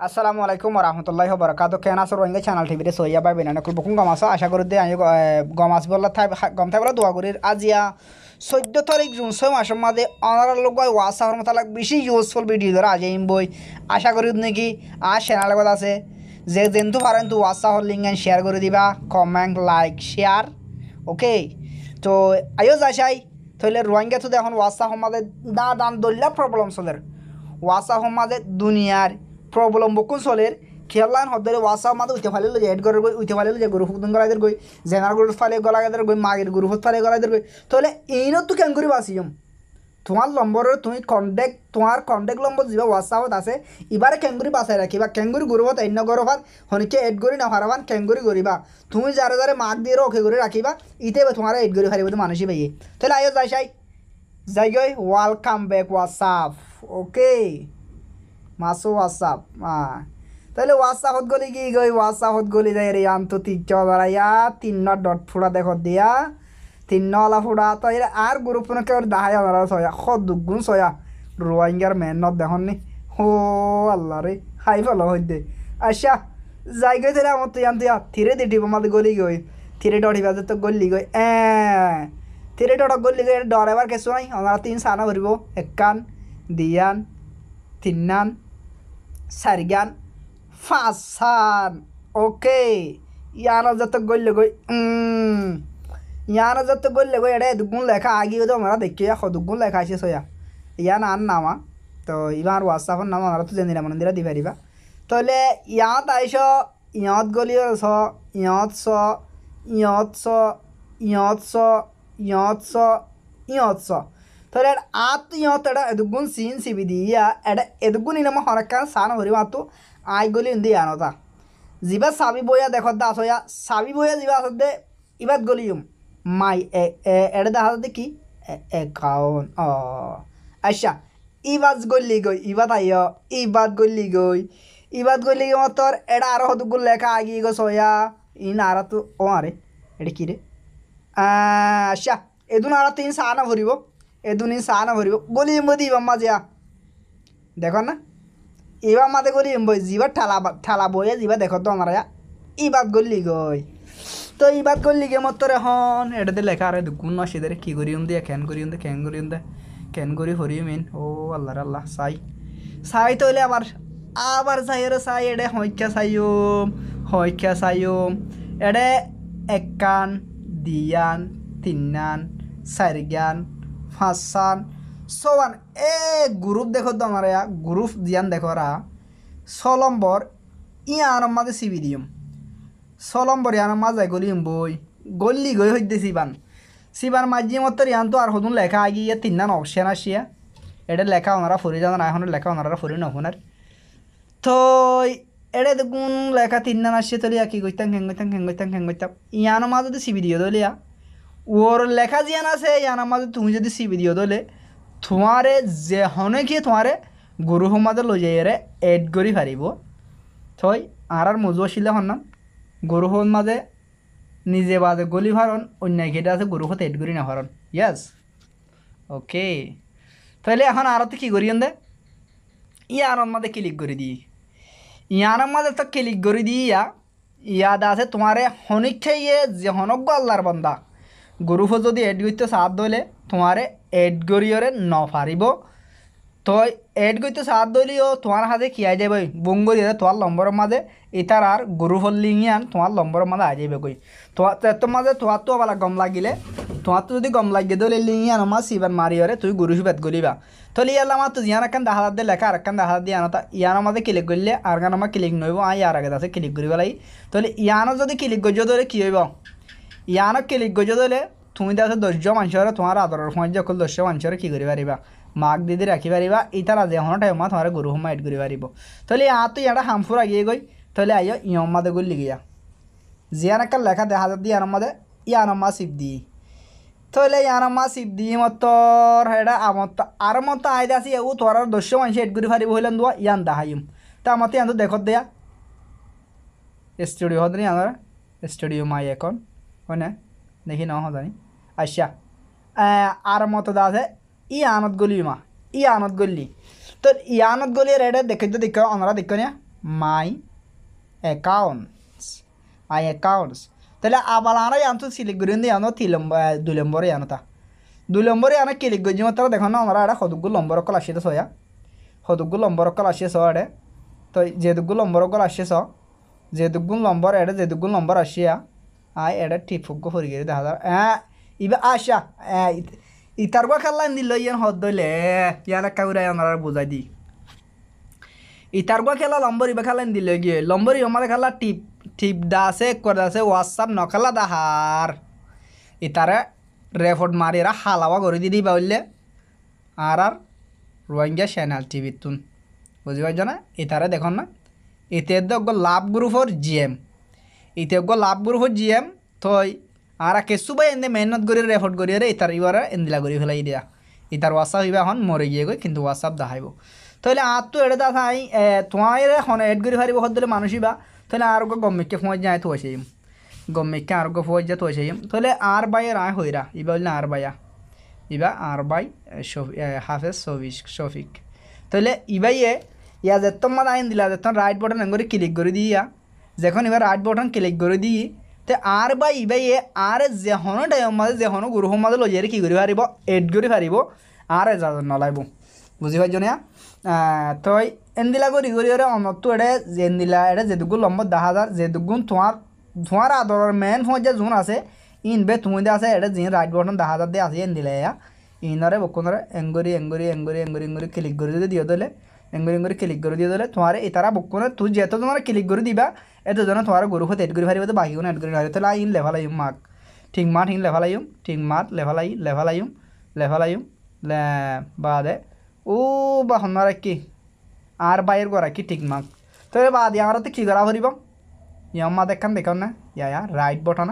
আসসালামু আলাইকুম রহমতুল্লাহি ওবরাকাতুহু কেন আছো রোহিঙ্গা চ্যানেল টিভিতে সইয়া পাই বিনা নকুল বকুন গম আছো আশা করি দে আমি গম আস বললা থাই গম থাই বলা দোয়া করি আজিয়া 14 তারিখ জুন 6 মাসের মাঝে অনারাল লোক ওয়াসাহর মতালাক বেশি ইউজফুল ভিডিও ধরা আজ বই আশা করি নাকি আর চ্যানেল লগত আছে যে যেন্তু পারেন তো ওয়াসাহর লিঙ্ক শেয়ার করে দিবা কমেন্ট লাইক শেয়ার ওকে তো আইও যাই তাহলে রোহিঙ্গা তো এখন ওয়াসাহর মাঝে দান দল্লা প্রবলেম চলের ওয়াসাহর মাঝে দুনিয়ার প্রবলেম বকুন চলের খেলান হদ্দরে ওয়াসা মাদে উঠে ফালে যে এড করে উঠে ফালে যে গরু ফুদন গলাইদের গই জেনার গরু ফালে গলাইদের গই মাগের গরু ফুদ ফালে গলাইদের গই তাহলে এইনত তো কেন করি বাসিম তোমার নম্বরের তুমি কন্টেক্ট তোমার কন্টেক্ট নম্বর যা হোয়াটসঅ্যাপত আছে এবারে কেঙ্গুরি বাসায় রাখিবা কেঙ্গুরি গরুবত অন্য গরুভাত হনিকে এড করি না হারাবান কেঙ্গুরি করিবা তুমি যারা যারা মাক দিয়ে ওকে করে রাখিবা ইতে তোমার এড করে হারিব তো মানুষই পাইয়ে তাহলে আয়ো যাই গই ওয়েলকাম ব্যাক হোয়াটসঅ্যাপ ওকে মাসো হোয়াটসঅ্যাপ তাহলে হোয়াটসঅ্যাপত গলি কি গই হোয়াটসঅ্যাপত গলি যাই রে আন্তর্তিক চড়াইয়া 3 ডট ফুড়া দেখো দিয়া 3 ফুড়া তো আর গ্রুপ কেউ দাহাই আমরা ছয়া দুগুণ ছয়া রোহিঙ্গার মেহনত দেখুন নি হো আল্লাহ রে হাই ভালো হইতে আচ্ছা যাই গই তাহলে আমার তুই আনতে থিরে দিটিব আমাদের গলি গই থিরে ডটি বাজে তো গলি গই থিরে ডট গলি গই ডরাইবার কিছু নাই আমরা 3 সানা ভরিব একান দিয়ান তিনান চারিগান ফাঁসান ওকে ইয়ানো যত গল্লে গই ইয়ানো যত গল্লে গই এটা দুগুণ লেখা আগে তো আমরা দেখি দুগুণ লেখা আছে সয়া ইয়ান আন নামা তো ইবার হোয়াটসঅ্যাপের নাম আমরা তো জেনে নিলাম মন্দিরা দিবা দিবা তাহলে ইয়াত আইস ইয়ত গলিও ছ ইয়ত ছ ইয়ত ছ ইয়ত ছ ইয়ত ছ ইয়ত ছ তাহলে আত ইয়ত এটা এদুগুণ সিন সিবি দিয়া এটা এদুগুণ ইনামা হরকান সান হরিবা তো আই গলি ইন্দি আনতা যিবা চাবি বইয়া দেখত দা আসয়া চাবি বইয়া যিবা আসতে ইবাত গলিম মাই এটা দেখা যাতে কি একাউন্ট আচ্ছা ইবাত গলি গই ইবাত আইয় ইবাত গলি গই মতর এটা আরো হদুগুল লেখা আগিয়ে গো সয়া ইন আর তো ও আরে এটা কি রে আচ্ছা এদুন আর 3 সানা ভরিব এদুনি সানা ভরিব গলিম দিবা মাজিয়া দেখো না এবার মাঝে গলি বই যিবার ঠালা বইয়ে যিবা দেখো তো আমরা ইবাদ গলি গই তো ইবাদ গলি গে মত এখন এটাতে লেখা আরে দুগুণ নসিদের কি করি দিয়ে ক্যান করি ক্যান করি হরি মেন ও আল্লাহ চাই তৈলে আবার চাই রে চাই এডে হইকা চাইম এডে একান দিয়ান তিনান চারিগান ফাঁসান সবান গ্রুপ দেখো তো আমার গ্রুপ দিয়ান দেখো রা 6 নম্বর ইয়ানোর মাঝে সিবি দিম 6 নম্বর ইয়ানোর মাঝে গলিম বই গল্লি গই হইতে সিবান মাঝি মতো ইয়ান তো আর হতুন লেখা আগিয়ে 3 অপশন আসিয়া এটা লেখা ওনারা ফুরি যান এখন লেখা ওনারা ফুরি নহুনার তো এটা দেখুন লেখা 3 আসছে তো কি কইতাম খেঙ্গইতাম ইয়ানোর মাঝে যদি সিবি দিও দলিয়া ওর লেখা জিয়ান আছে ইয়ানোর মাঝে তুমি যদি সিবি দিও দলে তোমারে যে হনে কি তোমারে গরু সমাজে লৈ যাই এড কৰি পাৰিব থৈ আর মজু আসলে হন গরু মাঝে নিজে বাজে গলি ভারণ অন্যায় কেটে আছে গরু হতে এড করি না ভারণ ইয়াস ওকে তাহলে এখন আরতে কি করি দে ইয়ানোর মাঝে ক্লিক করে দিই ইয়ানোর মাঝে তো ক্লিক করে দিই ইয়াদ আছে তোমারে হনিক খাইয়ে যে হনক আল্লাহর বন্দা গরু যদি এড করতে সাথ দলে তোমারে এড করিয়রে ন পারিব তো এড করতে সাথ দলিও তোমার হাতে কি আই যাবে বঙ্গরি তোমার নম্বরের মাঝে এটার আর গরু হলিয়ান তোমার নম্বরের মাঝে আই যাবে কই তোর মাঝে তোমার তো আবার গম লাগিলে তোমার তো যদি গম লাগিয়ে দলে লিয়ান আমার সিবান মারিয়রে তুই গরু সুবাদ গলিবা তাহলে ইয়াল আমার তো ইয়ান একান দেখা দিয়ে লেখা আর একান দেখা দিয়ে আনতা ইয়ানোর মাঝে ক্লিক করলে আর গান আমার ক্লিক নইব আর আগে আছে ক্লিক করিব লাগি তাহলে ইয়ানো যদি ক্লিক গজ দলে কি হইব ইয়ানো ক্লিক গজ দলে তুমি দেখো 10 মানুষের তোমার আদরের সময় যখন 10 মানুষের কী করি পারিবা মাক দিদি রাখি পারিবা ইতার আজ এখন টাইম তোমার গরু সময় এড করি পারিব তাহলে তো ইয়াটা হামফুর আগিয়ে গই তাহলে আইও ইয়ম মাদে গলি গিয়া জিয়ান একটা লেখা দেখা যাচ্ছে ইয়ানোর মাদে ইয়ানম্মা সিপ দি তাহলে ইয়ানম্মা সিপ দি মতর এটা আমার আর মতো আইদে আসি ও তোর 10 মানুষ এড করি পারিব হইলেন দোয়া ইয়ান দেখাইম তা আমার ইয়ান তো দেখত দেয়া স্টুডিও হদ আমার স্টুডিও মাই এখন হয় না দেখি না জানি আচ্ছা আর মতো আছে আনত গলি ই আনত গলি তো আনত গলি রেডে দেখে তো দেখো আমরা দেখো না মাই অ্যাকাউন্টস তাহলে আবার আনা জানতো সিলেক্ট করে দিয়ে আনো 2 নম্বরে আনো তা 2 নম্বরে আনা ক্লিক করে যাবো তারা দেখো না আমরা এটা সদুগুলো নম্বর কল আসে তো সয়া সদুগুলো নম্বর কল আসে স এডে তো যেদুগুলো নম্বর কল আসে স যেদুগুলো নম্বর এডে যেদুগুলো নম্বর আসিয়া এডে টিপক হরি গেলে দেখা যায় ইবা আশা ইতারগো খেলা দিল ইয়ান হদ দইলে ইয়ান একটা করে আমরা বুঝাই দিই ইতারগো খেলা লম্বর ইবা খেলা দিল গিয়ে লম্বর আমাদের খেলা টিপ দা আছে করে আছে হোয়াটসঅ্যাপ নখেলা দাহার ইতারে রেফর্ড মারি এরা হালাওয়া করে দিদি বললে আর রোহিঙ্গা চ্যানেল টিভির তুন বুঝি পারছ না ইতারে দেখুন না ইতে লাভ গ্রুপর জিএম ইতে লাভ গ্রুপর জিএম থই আর কেসু ভাই এনে মেহনত করে রেফর্ড করি রে ইতার ইবারে এন্দিলা করে ফেলাই দিয়া ইতার হোয়াটসঅ্যাপ হইবা এখন মরে গিয়ে গই কিন্তু হোয়াটসঅ্যাপ দেখাইব তাহলে আর তো এটা দেখা তোমার এখন এড করে ফারিব হলে মানুষই বা তাহলে আর গভর্নমেন্টকে ফোঁজ যায় তো আসে গভর্নমেন্টকে আর ফোঁজ যায় তো আসে তাহলে আর বাইয়ের আয় হইরা ইবা বললে আর বাইয়া ইবা আর বাই হাফেজ শফিক তাহলে ইবাইয়ে ইয়া যেতন মানে আইন দিলা যেতন রাইট বটন এঙ্গরে ক্লিক করে দিয়া যখন এবার রাইট বটন ক্লিক করে দিই তো আর বাই ইবাইয়ে আর যেহনো টাইম মাঝে যেহনো গ্রুপ মাঝে লজিয়ারে কী করে পারিব এড করে পারিব আর এজাজত নলাইব বুঝি পাইছ না তই এন্দিলা করি করি অনতো এডে এন্দিলা এডে যেদুগুণ নম্বর 10,000 যেদুগুণ তোমার আদরের মেন ফোন যে জোন আছে ইনবে তুমি দে আছে এটা যিনি রাইট বটন 10,000 দিয়ে আছে এন্দিলা ইনরে বকুনরে এঙ্গরি ক্লিক করে যদি দিও দিলে এঙ্গরি ক্লিক করে দিয়ে দিলে তোমার এতারা বকুনে তুই যেত তোমার ক্লিক করে দিবা এত জন তোমার গরু হতে এড করে পারিব তো বাকি কোনো এড করে পারিব তাহলে ইন লেভেল আইম মার্ক ঠিক মাঠ ইন লেভেল আইম ঠিক মাঠ লেভেল আইম বাদে ও বা হন্নার কি আর বাইরের করা কি ঠিক মার্ক তো বাদ আমার তো কী করা পারিব ইয়াম্মা দেখান না ইয়া রাইট বটন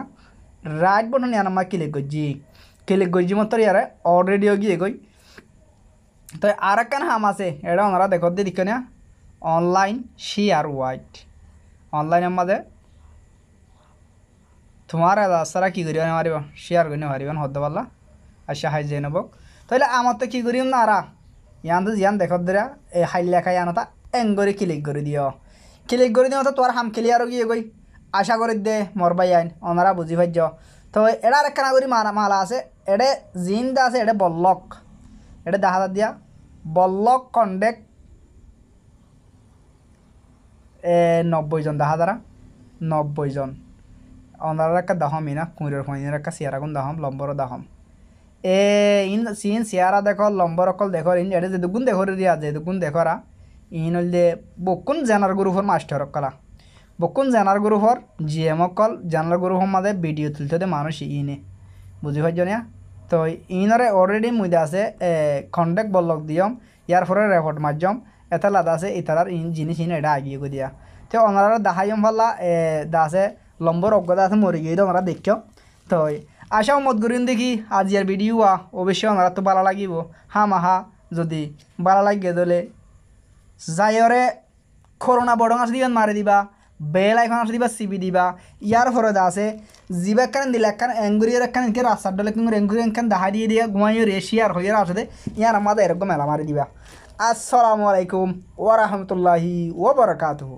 ইয়ার আমার ক্লিক করছি মতো ইয়ারে অলরেডিও গিয়ে গই তো আর একখান হাম আছে এটা ওনারা দেখো দিয়ে দিকে না অনলাইন শেয়ার ওয়াইট অনলাইনের মাঝে তোমার রাস্তারা কী করিবেন পারিব শেয়ার করে পারিবেন হতে পারলা আর সাহায্য নেবক তাহলে আমার তো কী করিম না আরা ইয়ান তো জিয়ান দেখো দেরা এই হাইল লেখাই আনতা এঙ্গরে ক্লিক করে দিও তো তোর হাম খেলি আরও গিয়ে গই আশা করে দে মরবাই আইন ওনারা বুঝি ভাজ্য তো এটার একখানা করি মালা আছে এডে জিন্দা আছে এডে বল্লক এটা 10,000 দিয়া বল্লক কন্ডেক্ট 90 জন 10,000 জন ওনারা একটা দাহম ইনা কুঁড়ের ফোনের একটা চেয়ার আগুন দাহম লম্বরও দাহম ইন সিন চেয়ারা দেখো লম্বর অকল দেখো ইন এটা যে দুগুণ দেখো দিয়া যে দুগুণ দেখরা ইন হল যে বকুন জেনার গ্রুপর মাস্টার অকলা বকুন জেনার গ্রুপর জিএম অকল জেনার গ্রুপর মাঝে ভিডিও তুলতে দে মানুষ ইনে বুঝি পাইছ না তো ইনরে অলরেডি মুইদা আছে কন্টেক্ট বলক দিয়ম ইয়ার পরে রেকর্ড মাধ্যম এটা লাদা আছে ইতারার ইন জিনিস ইন এটা আগিয়ে গো দিয়া তো ওনারা দেখাইম ভাল্লা দাসে লম্বর অজ্ঞতা আছে মরে গিয়ে ওনারা দেখিও তো আশা মত করিন দেখি আজিয়ার ভিডিও অবশ্যই ওনারা তো ভালো লাগিব মাহা যদি ভালো লাগে দলে যাইরে করোনা বড়ং আছে দিবেন মারে দিবা বেল আইকন আছে দিবা সিবি দিবা ইয়ার পরে আছে জিবা কান দিলে একখান এঙ্গুরিয়ার একখান ইনকে রাস্তার ডলে কিন্তু এঙ্গুরি একখান দেখা দিয়ে দিয়া ঘুমাইও রেশিয়ার হয়ে আছে ইয়ার আমাদের এরকম মেলা মারি দিবা আসসালামু আলাইকুম ওয়া রাহমাতুল্লাহি ওয়া বারাকাতুহু।